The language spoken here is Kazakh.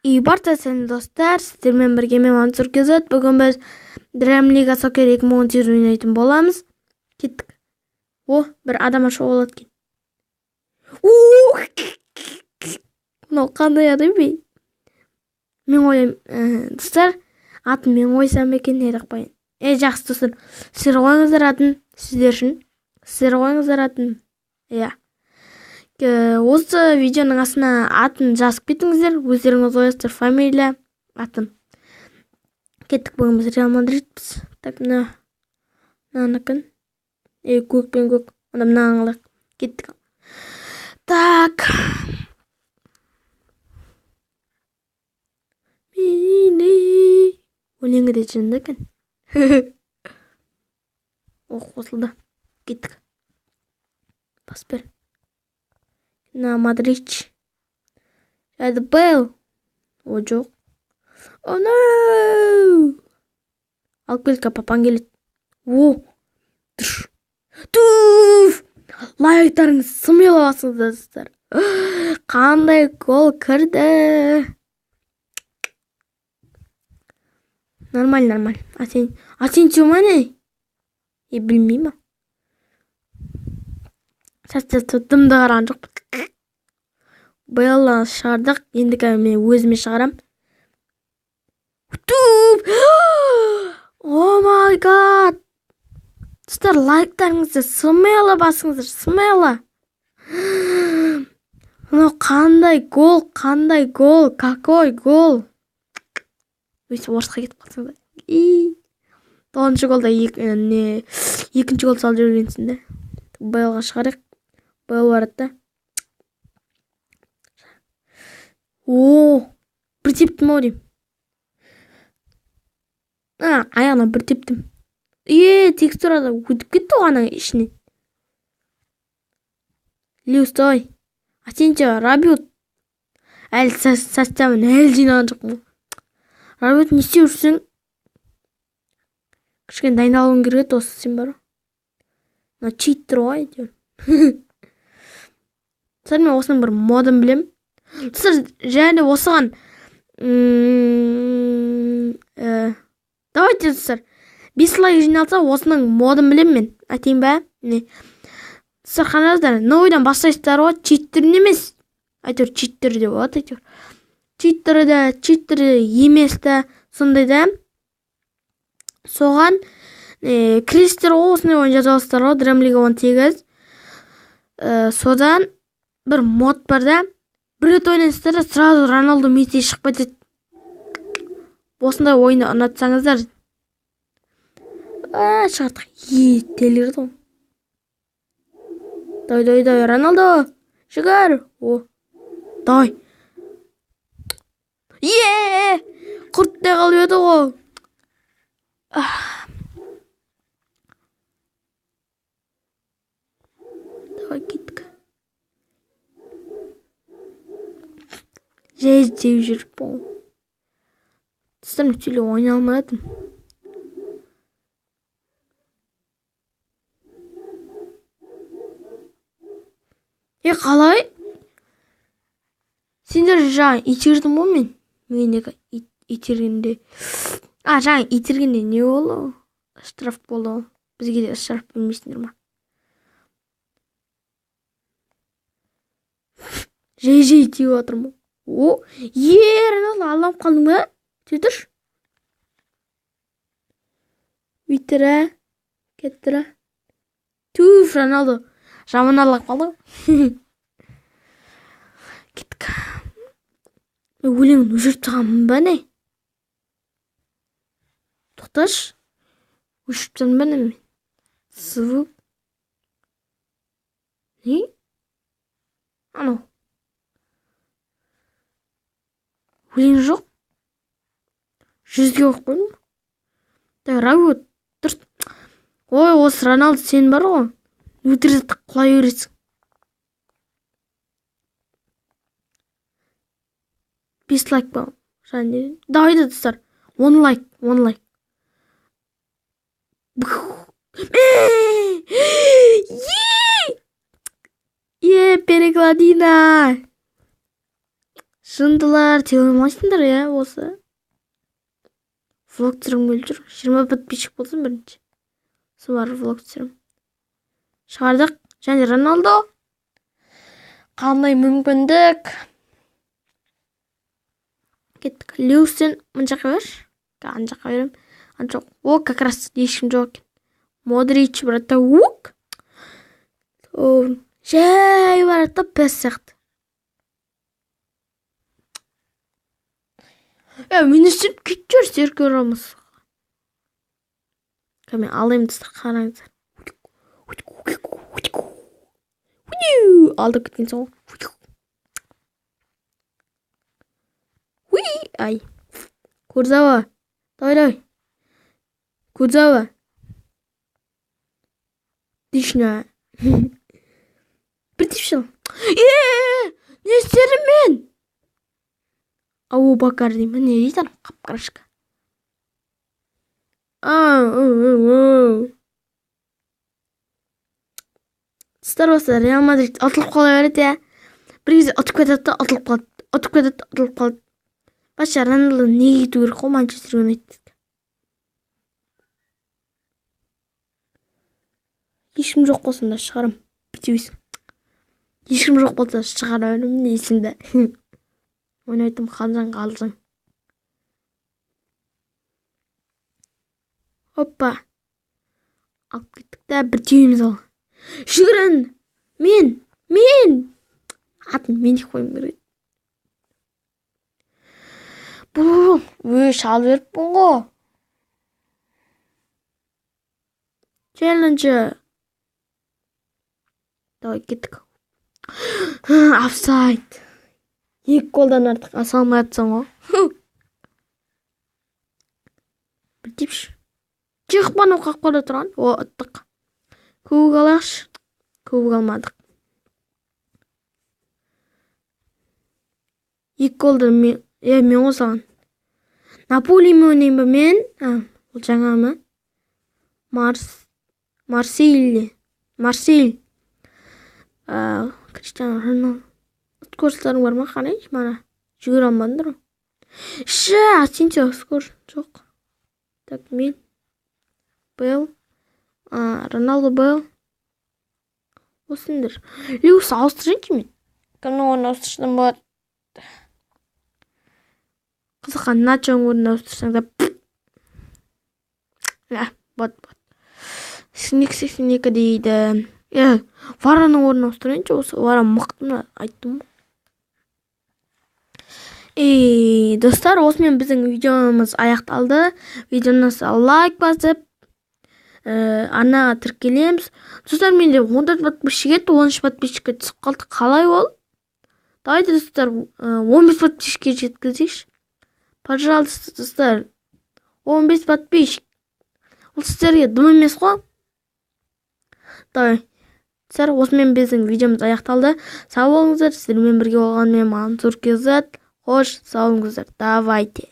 И бартасын достар, сіздермен бірге мен Мансұр Кезет. Бүгін біз Dream League Soccer 2018 ойнайтын боламыз. Кеттік. Бір адам ашып болады екен. Мынау қандай адам бе? Мен ойым, достар, атын мен ойсам екен, не тақпайын. Жақсы достар, сіздер қойыңыздар атын, сіздер үшін. Сіздер қойыңыздар атын. Осы видеоның астына атын жазып кетіңіздер, өздеріңіз қоясыздар, фамилия, атын. Кеттік, бүгін біз Реал Мадридпіз. Так, мынаныкін. Көк пен көк. Онда мынаны алайық. Кеттік. Так. Мені. Өлеңі де жынды екен. Қосылды. Кеттік. Пас бер. На Мадридч. Это Бейл. Жоқ. О, no! Алып келді, папаң келеді. Туф! Лайктарыңыз сымела басыңыздар. Қандай гол кірді. Нормально. А сен чума не? Білмеймін. Сәтті дымды қараған жоқ. Бейлдан шығардық. Енді мен өзіме шығарам. О май гад! Достар, лайктарыңызды смело басыңыздар, смело. Мынау қандай гол, какой гол. Өйсе орысқа кетіп қалсаңдар. 9-шы голда екінші гол салып жүргенсің де. Бейлға шығарайық. Бейл барады. Бір тептім ау деймін. Аяғына бір тептім. Текстурада өтіп кетті оғаның ішіне. Стой. А сен че, Рабиот? Әлі составын әлі жинаған жоқпын. Рабиот, не істеп жүрсің? Кішкене дайындалуың керек еді, осы сен бар. Читтер ғой, әйтеуір. Мен осының бір модын білем. Және осыған давайте, достар, 5 лайк жиналса, осының модын білем мен. Айтайын ба? Достар, қаныңыздар, ойдан бастайсыздар ғой, читтерін емес. Әйтеуір читтер де болады, әйтеуір. Читтер емес та, сондай да. Соған кірістер осындай ойын жазалыстар ғой, Dream League 18. Содан бір мод бар да. Бір рет ойнайсыздар, сразу Роналду Месси шығып кетеді. Осындай ойынды ұнатсаңыздар. Шығардық. Телерді ғой. Дай, Роналду. Шығар. Дай. Құрттай қалып еді ғой. Давай кеттік. Жеп жүріп болу. Достар, нүктелі ойна алмадым. Қалай? Сендер жаңа итердің бұл мен? Мендегі итергенде. Жаңа итергенде не болу? Штраф болу. Бізге де штраф білмейсіңдер ма? Жей тиіп отырмын. Роналду, алам қалдың ба? Сөйтірш. Үйтірі. Кеттірі. Туф, Роналду. Жаман алап қалды. Кеттік. Өлеңін өшіріп тағамын ба не? Тоқташ. Өшіріп тағамын ба не мен? Звук. Не? Анау. Өлең жоқ. 100-ге оқып қойдым. Рабиот, дұрыс. Осы Роналду сен бар ғой. Өтірізді құлай өресің. 5 лайк ба? Давай да, достар. 10 лайк. Перекладина. Жындылар дей алмайсыңдар иә осы. Влог түсіргім келіп жүр. 20 подписчик болсын бірінші. Солар влог түсірім. Шығардық. Және Роналдо. Қандай мүмкіндік. Кеттік. Люсен мына жаққа бер. Ана жаққа берем. Ана жоқ. О, как раз ешкім жоқ екен. Модрич, брата, ук. Жай баратта пес сияқты. Мен үшін кетіп жүр Серхио Рамос. Мен алайым десті, қараңыздар. Алдып кеткен соң. Ай. Курзава. Давай. Курзава. Отлично. Притишил. Не істерім мен? Абу Бакар деймін. Не дейсің? Қап-қарашқа. Достар осы Реал Мадрид атылып қала береді иә. Бір кезде ұтып кетеді, ұтылып қалады. Баша Роналду не кету керек қой Манчестер Юнайтедке. Ешкім жоқ болсында шығарым. Бітеуісің. Ешкім жоқ болса шығарым дейсіңді. Ойнайтым қалжың. Оппа. Алып кеттік та бір түйіміз ал. Жүгірін. Мен. Атын мен де қойым керек. Бұл шал беріппін ғой. Челленджі. Давай кеттік. Офсайд. 2 голдан артық аса алмай атсаң ғой. Бір тепші. Чиқып баны қақпада тұрған. Ұттық. Көбік алайықшы. Көбік алмадық. 2 голдан мен осаған. Наполи ме ойнайын ба мен? Ол жаңа ма? Марсель. Криштиану Роналду. Скорсыларың бар ма? Қанай? Мана жүгір алмадыңдар ғой. Асенсио скор жоқ. Так, мен. Бейл. Роналду Бейл. Осындар. Льюис ауыстырыншы мен. Кімнің орнына ауыстырсам болады? Қызыққан Начоның орнына ауыстырсаң да. Бот. 82 дейді. Вараның орнына ауыстырыншы. Осы Вара мықты айттым. Достар, осымен біздің видеомыз аяқталды. Видеоны лайк басып, анаға тіркелеміз. Достар, менде 14 подписчик еді, 13 подписчикке түсіп қалды. Қалай ол? Давайте, достар, 15 подписчикке жеткізейікші. Пожалуйста, достар, 15 подписчик. Ол сіздерге дым емес қой. Давай. Достар, осымен біздің видеомыз аяқталды. Сау болыңыздар, сіздермен бірге болғанмен маған зор кездесті. Хош, сау болыңыздар. Давайте.